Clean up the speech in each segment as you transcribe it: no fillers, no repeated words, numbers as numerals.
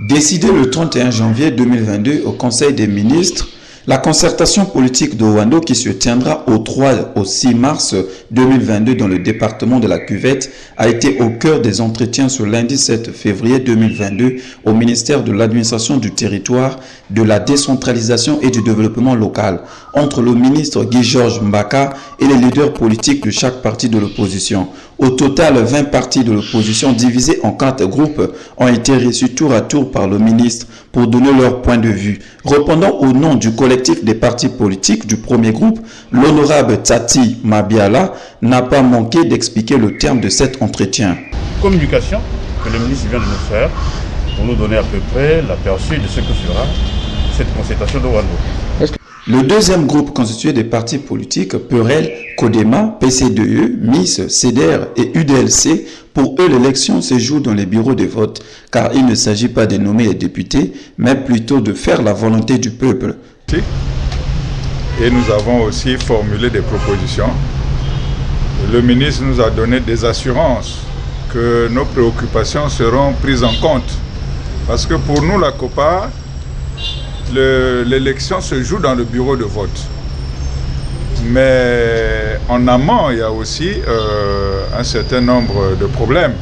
Décidé le 31 janvier 2022 au Conseil des ministres, la concertation politique d'Owando qui se tiendra au 3 au 6 mars 2022 dans le département de la Cuvette a été au cœur des entretiens ce lundi 7 février 2022 au ministère de l'Administration du Territoire, de la Décentralisation et du Développement local entre le ministre Guy-Georges Mbaka et les leaders politiques de chaque parti de l'opposition. Au total, 20 partis de l'opposition divisés en 4 groupes ont été reçus tour à tour par le ministre pour donner leur point de vue. Répondant au nom du collectif des partis politiques du premier groupe, l'honorable Tati Mabiala n'a pas manqué d'expliquer le terme de cet entretien. Communication que le ministre vient de nous faire pour nous donner à peu près l'aperçu de ce que sera cette concertation d'Owando. Le deuxième groupe constitué des partis politiques, Perel, Codema, PC2E, MIS, CDR et UDLC, pour eux l'élection se joue dans les bureaux de vote, car il ne s'agit pas de nommer les députés, mais plutôt de faire la volonté du peuple. Et nous avons aussi formulé des propositions. Le ministre nous a donné des assurances que nos préoccupations seront prises en compte. Parce que pour nous, la COPA, l'élection se joue dans le bureau de vote. Mais en amont, il y a aussi un certain nombre de problèmes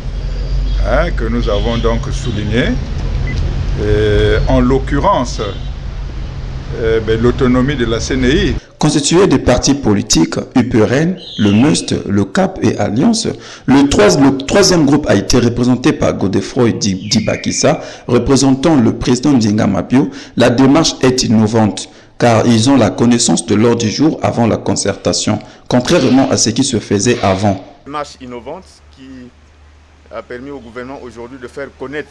que nous avons donc soulignés. En l'occurrence, l'autonomie de la CNI. Constitué des partis politiques UPRN, le MUST, le CAP et Alliance, le troisième groupe a été représenté par Godefroy Dibakissa, représentant le président Ndinga Mapio. La démarche est innovante car ils ont la connaissance de l'ordre du jour avant la concertation, contrairement à ce qui se faisait avant. Une démarche innovante qui a permis au gouvernement aujourd'hui de faire connaître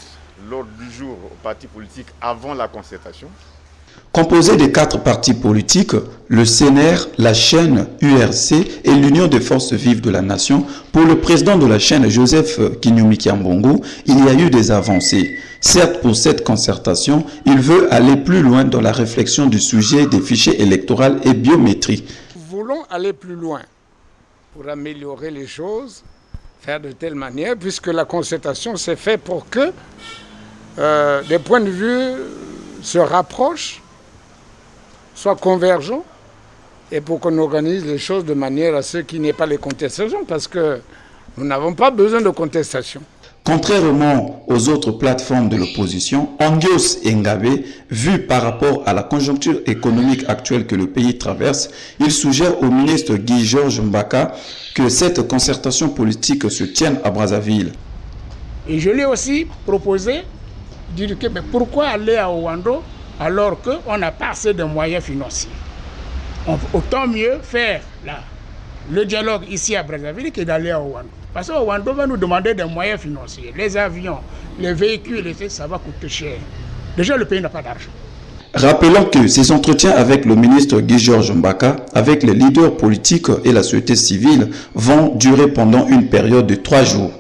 l'ordre du jour aux partis politiques avant la concertation. Composé des 4 partis politiques, le CNR, la chaîne URC et l'Union des forces vives de la nation, pour le président de la chaîne Joseph Kinyumikiambongo, il y a eu des avancées. Certes, pour cette concertation, il veut aller plus loin dans la réflexion du sujet des fichiers électoraux et biométriques. Nous voulons aller plus loin pour améliorer les choses, faire de telle manière, puisque la concertation s'est faite pour que des points de vue se rapprochent, soit convergents, et pour qu'on organise les choses de manière à ce qu'il n'y ait pas les contestations, parce que nous n'avons pas besoin de contestation. Contrairement aux autres plateformes de l'opposition, Angios Ngabe, vu par rapport à la conjoncture économique actuelle que le pays traverse, il suggère au ministre Guy-Georges Mbaka que cette concertation politique se tienne à Brazzaville. Et je lui ai aussi proposé de dire que mais pourquoi aller à Owando alors qu'on n'a pas assez de moyens financiers. Autant mieux faire le dialogue ici à Brazzaville que d'aller à Owando. Parce qu'Owando va nous demander des moyens financiers. Les avions, les véhicules, ça va coûter cher. Déjà, le pays n'a pas d'argent. Rappelons que ces entretiens avec le ministre Guy-Georges Mbaka, avec les leaders politiques et la société civile, vont durer pendant une période de 3 jours.